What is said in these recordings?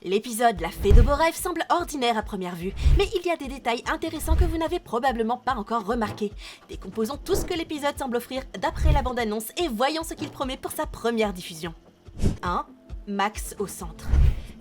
L'épisode La Fée de beaux rêves semble ordinaire à première vue, mais il y a des détails intéressants que vous n'avez probablement pas encore remarqués. Décomposons tout ce que l'épisode semble offrir d'après la bande-annonce et voyons ce qu'il promet pour sa première diffusion. 1. Max au centre.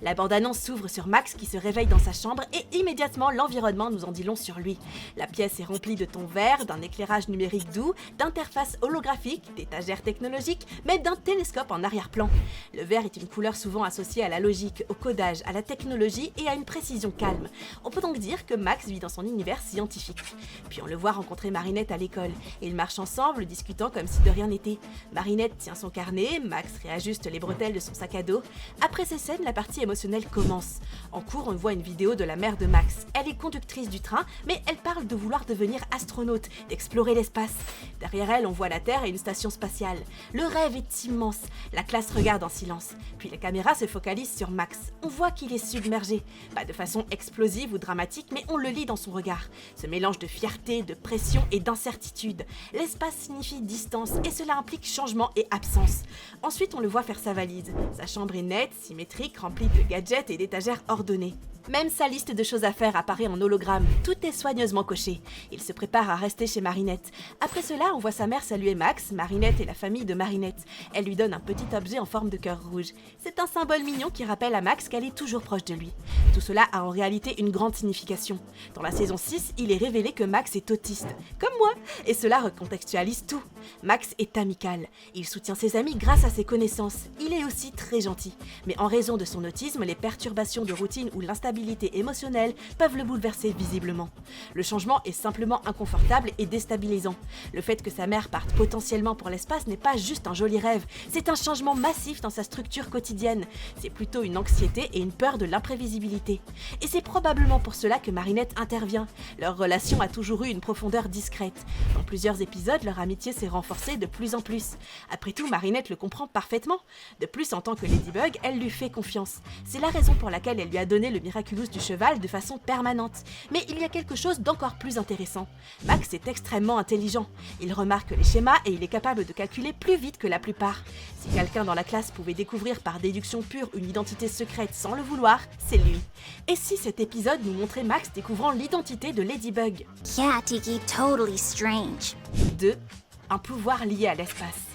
La bande-annonce s'ouvre sur Max qui se réveille dans sa chambre et immédiatement l'environnement nous en dit long sur lui. La pièce est remplie de tons verts, d'un éclairage numérique doux, d'interfaces holographiques, d'étagères technologiques, mais d'un télescope en arrière-plan. Le vert est une couleur souvent associée à la logique, au codage, à la technologie et à une précision calme. On peut donc dire que Max vit dans son univers scientifique. Puis on le voit rencontrer Marinette à l'école. Ils marchent ensemble, discutant comme si de rien n'était. Marinette tient son carnet, Max réajuste les bretelles de son sac à dos. Après ces scènes, la partie émotionnelle commence. En cours, on voit une vidéo de la mère de Max. Elle est conductrice du train, mais elle parle de vouloir devenir astronaute, d'explorer l'espace. Derrière elle, on voit la Terre et une station spatiale. Le rêve est immense. La classe regarde en silence. Puis la caméra se focalise sur Max. On voit qu'il est submergé. Pas de façon explosive ou dramatique, mais on le lit dans son regard. Ce mélange de fierté, de pression et d'incertitude. L'espace signifie distance et cela implique changement et absence. Ensuite, on le voit faire sa valise. Sa chambre est nette, symétrique, remplie de gadgets et d'étagères ordonnées. Même sa liste de choses à faire apparaît en hologramme, tout est soigneusement coché. Il se prépare à rester chez Marinette. Après cela, on voit sa mère saluer Max, Marinette et la famille de Marinette. Elle lui donne un petit objet en forme de cœur rouge. C'est un symbole mignon qui rappelle à Max qu'elle est toujours proche de lui. Tout cela a en réalité une grande signification. Dans la saison 6, il est révélé que Max est autiste, comme moi, et cela recontextualise tout. Max est amical. Il soutient ses amis grâce à ses connaissances. Il est aussi très gentil. Mais en raison de son autisme, les perturbations de routine ou l'instabilité émotionnelle peuvent le bouleverser visiblement. Le changement est simplement inconfortable et déstabilisant. Le fait que sa mère parte potentiellement pour l'espace n'est pas juste un joli rêve, c'est un changement massif dans sa structure quotidienne. C'est plutôt une anxiété et une peur de l'imprévisibilité. Et c'est probablement pour cela que Marinette intervient. Leur relation a toujours eu une profondeur discrète. Dans plusieurs épisodes, leur amitié s'est renforcée de plus en plus. Après tout, Marinette le comprend parfaitement. De plus, en tant que Ladybug, elle lui fait confiance. C'est la raison pour laquelle elle lui a donné le Miraculous du cheval de façon permanente. Mais il y a quelque chose d'encore plus intéressant. Max est extrêmement intelligent. Il remarque les schémas et il est capable de calculer plus vite que la plupart. Si quelqu'un dans la classe pouvait découvrir par déduction pure une identité secrète sans le vouloir, c'est lui. Et si cet épisode nous montrait Max découvrant l'identité de Ladybug? Yeah, Tiki, totally strange. 2. Un pouvoir lié à l'espace.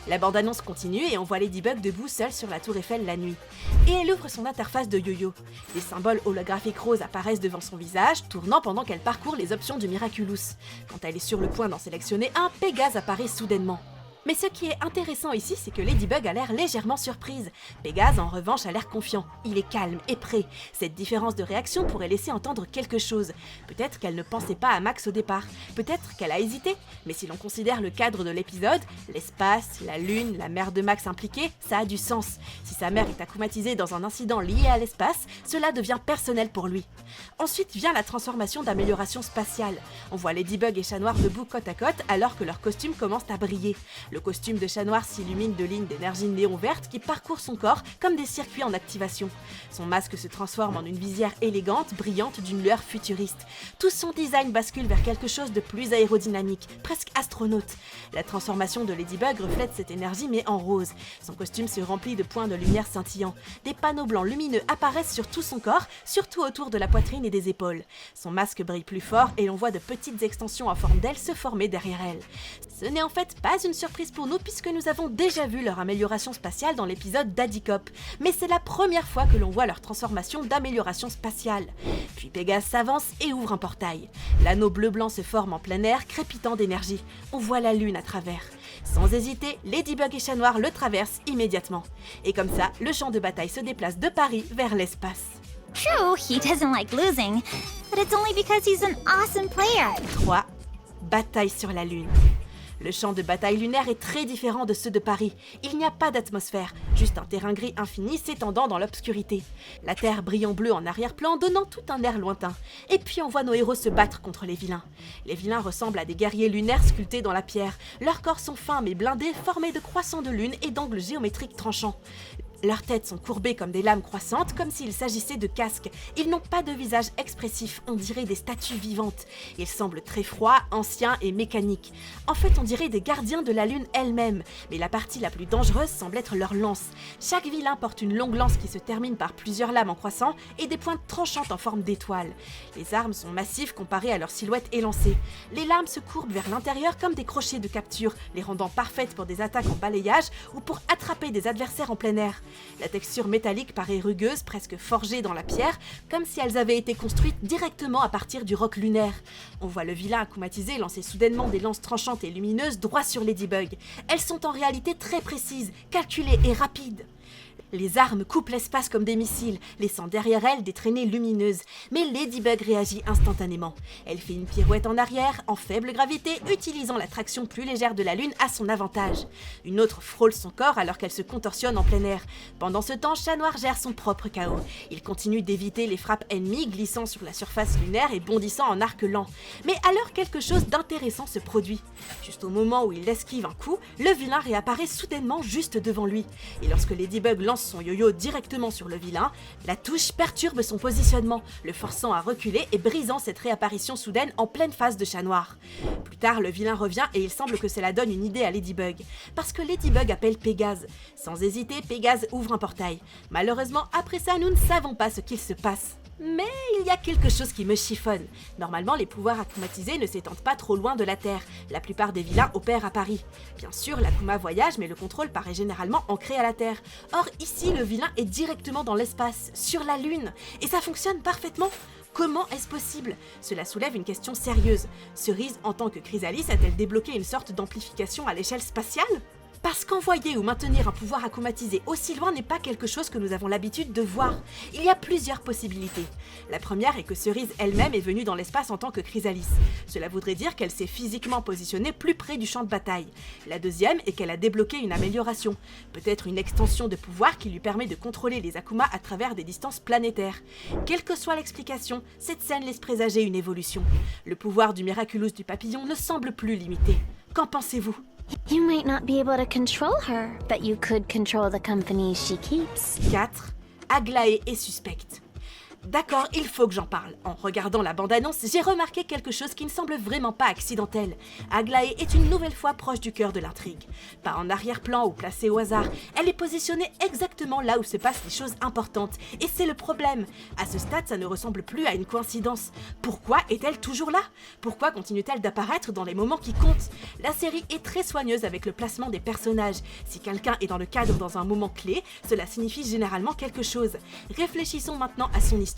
La bande-annonce continue et on voit Ladybug debout seule sur la tour Eiffel la nuit. Et elle ouvre son interface de yo-yo. Des symboles holographiques roses apparaissent devant son visage, tournant pendant qu'elle parcourt les options du Miraculous. Quand elle est sur le point d'en sélectionner un, Pégase apparaît soudainement. Mais ce qui est intéressant ici, c'est que Ladybug a l'air légèrement surprise. Pégase, en revanche, a l'air confiant. Il est calme et prêt. Cette différence de réaction pourrait laisser entendre quelque chose. Peut-être qu'elle ne pensait pas à Max au départ. Peut-être qu'elle a hésité. Mais si l'on considère le cadre de l'épisode, l'espace, la lune, la mère de Max impliquée, ça a du sens. Si sa mère est akumatisée dans un incident lié à l'espace, cela devient personnel pour lui. Ensuite vient la transformation d'amélioration spatiale. On voit Ladybug et Chat Noir debout côte à côte alors que leurs costumes commencent à briller. Le costume de Chat Noir s'illumine de lignes d'énergie néon verte qui parcourent son corps comme des circuits en activation. Son masque se transforme en une visière élégante, brillante d'une lueur futuriste. Tout son design bascule vers quelque chose de plus aérodynamique, presque astronaute. La transformation de Ladybug reflète cette énergie mais en rose. Son costume se remplit de points de lumière scintillants. Des panneaux blancs lumineux apparaissent sur tout son corps, surtout autour de la poitrine et des épaules. Son masque brille plus fort et l'on voit de petites extensions en forme d'aile se former derrière elle. Ce n'est en fait pas une surprise pour nous puisque nous avons déjà vu leur amélioration spatiale dans l'épisode Daddy Cop, mais c'est la première fois que l'on voit leur transformation d'amélioration spatiale. Puis Pégase s'avance et ouvre un portail. L'anneau bleu-blanc se forme en plein air, crépitant d'énergie. On voit la lune à travers. Sans hésiter, Ladybug et Chat Noir le traversent immédiatement. Et comme ça, le champ de bataille se déplace de Paris vers l'espace. True, he doesn't like losing, but it's only because he's an awesome player. 3. Bataille sur la lune. Le champ de bataille lunaire est très différent de ceux de Paris. Il n'y a pas d'atmosphère, juste un terrain gris infini s'étendant dans l'obscurité. La terre brille en bleu en arrière-plan, donnant tout un air lointain. Et puis on voit nos héros se battre contre les vilains. Les vilains ressemblent à des guerriers lunaires sculptés dans la pierre. Leurs corps sont fins mais blindés, formés de croissants de lune et d'angles géométriques tranchants. Leurs têtes sont courbées comme des lames croissantes, comme s'il s'agissait de casques. Ils n'ont pas de visage expressif, on dirait des statues vivantes. Ils semblent très froids, anciens et mécaniques. En fait, on dirait des gardiens de la lune elle-même, mais la partie la plus dangereuse semble être leur lance. Chaque vilain porte une longue lance qui se termine par plusieurs lames en croissant et des pointes tranchantes en forme d'étoile. Les armes sont massives comparées à leur silhouette élancée. Les lames se courbent vers l'intérieur comme des crochets de capture, les rendant parfaites pour des attaques en balayage ou pour attraper des adversaires en plein air. La texture métallique paraît rugueuse, presque forgée dans la pierre, comme si elles avaient été construites directement à partir du roc lunaire. On voit le vilain akumatisé lancer soudainement des lances tranchantes et lumineuses droit sur Ladybug. Elles sont en réalité très précises, calculées et rapides. Les armes coupent l'espace comme des missiles, laissant derrière elles des traînées lumineuses. Mais Ladybug réagit instantanément. Elle fait une pirouette en arrière, en faible gravité, utilisant la traction plus légère de la Lune à son avantage. Une autre frôle son corps alors qu'elle se contorsionne en plein air. Pendant ce temps, Chat Noir gère son propre chaos. Il continue d'éviter les frappes ennemies, glissant sur la surface lunaire et bondissant en arc lent. Mais alors quelque chose d'intéressant se produit. Juste au moment où il esquive un coup, le vilain réapparaît soudainement juste devant lui. Et lorsque Ladybug lance son yo-yo directement sur le vilain, la touche perturbe son positionnement, le forçant à reculer et brisant cette réapparition soudaine en pleine face de Chat Noir. Plus tard, le vilain revient et il semble que cela donne une idée à Ladybug, parce que Ladybug appelle Pégase. Sans hésiter, Pégase ouvre un portail. Malheureusement, après ça, nous ne savons pas ce qu'il se passe. Mais il y a quelque chose qui me chiffonne. Normalement, les pouvoirs akumatisés ne s'étendent pas trop loin de la Terre. La plupart des vilains opèrent à Paris. Bien sûr, l'Akuma voyage, mais le contrôle paraît généralement ancré à la Terre. Or, ici, le vilain est directement dans l'espace, sur la Lune. Et ça fonctionne parfaitement. Comment est-ce possible? Cela soulève une question sérieuse. Cerise, en tant que Chrysalis, a-t-elle débloqué une sorte d'amplification à l'échelle spatiale? Parce qu'envoyer ou maintenir un pouvoir akumatisé aussi loin n'est pas quelque chose que nous avons l'habitude de voir. Il y a plusieurs possibilités. La première est que Cerise elle-même est venue dans l'espace en tant que Chrysalis. Cela voudrait dire qu'elle s'est physiquement positionnée plus près du champ de bataille. La deuxième est qu'elle a débloqué une amélioration, peut-être une extension de pouvoir qui lui permet de contrôler les Akuma à travers des distances planétaires. Quelle que soit l'explication, cette scène laisse présager une évolution. Le pouvoir du Miraculous du papillon ne semble plus limité. Qu'en pensez-vous? You might not be able to control her, but you could control the company she keeps. 4. Aglaé est suspecte. D'accord, il faut que j'en parle. En regardant la bande-annonce, j'ai remarqué quelque chose qui ne semble vraiment pas accidentel. Aglaé est une nouvelle fois proche du cœur de l'intrigue. Pas en arrière-plan ou placée au hasard, elle est positionnée exactement là où se passent les choses importantes. Et c'est le problème. À ce stade, ça ne ressemble plus à une coïncidence. Pourquoi est-elle toujours là? Pourquoi continue-t-elle d'apparaître dans les moments qui comptent? La série est très soigneuse avec le placement des personnages. Si quelqu'un est dans le cadre dans un moment clé, cela signifie généralement quelque chose. Réfléchissons maintenant à son histoire.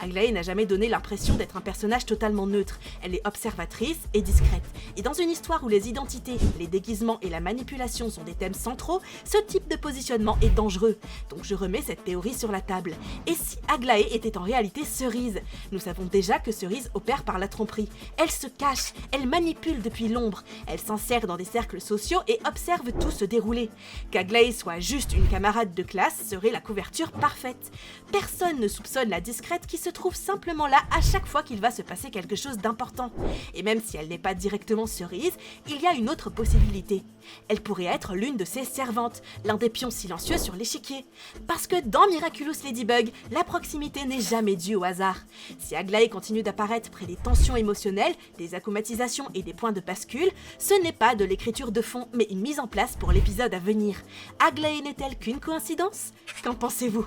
Aglaé n'a jamais donné l'impression d'être un personnage totalement neutre. Elle est observatrice et discrète. Et dans une histoire où les identités, les déguisements et la manipulation sont des thèmes centraux, ce type de positionnement est dangereux. Donc je remets cette théorie sur la table. Et si Aglaé était en réalité Cerise? Nous savons déjà que Cerise opère par la tromperie. Elle se cache, elle manipule depuis l'ombre, elle s'insère dans des cercles sociaux et observe tout se dérouler. Qu'Aglaé soit juste une camarade de classe serait la couverture parfaite. Personne ne soupçonne la discrète qui se trouve simplement là à chaque fois qu'il va se passer quelque chose d'important. Et même si elle n'est pas directement Cerise, il y a une autre possibilité. Elle pourrait être l'une de ses servantes, l'un des pions silencieux sur l'échiquier. Parce que dans Miraculous Ladybug, la proximité n'est jamais due au hasard. Si Aglaé continue d'apparaître près des tensions émotionnelles, des akumatisations et des points de bascule, ce n'est pas de l'écriture de fond, mais une mise en place pour l'épisode à venir. Aglaé n'est-elle qu'une coïncidence? Qu'en pensez-vous?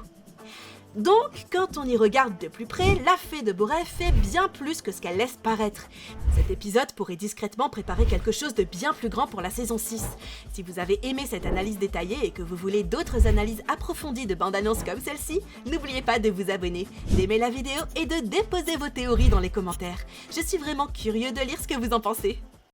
Donc, quand on y regarde de plus près, la fée de Boré fait bien plus que ce qu'elle laisse paraître. Cet épisode pourrait discrètement préparer quelque chose de bien plus grand pour la saison 6. Si vous avez aimé cette analyse détaillée et que vous voulez d'autres analyses approfondies de bandes-annonces comme celle-ci, n'oubliez pas de vous abonner, d'aimer la vidéo et de déposer vos théories dans les commentaires. Je suis vraiment curieux de lire ce que vous en pensez.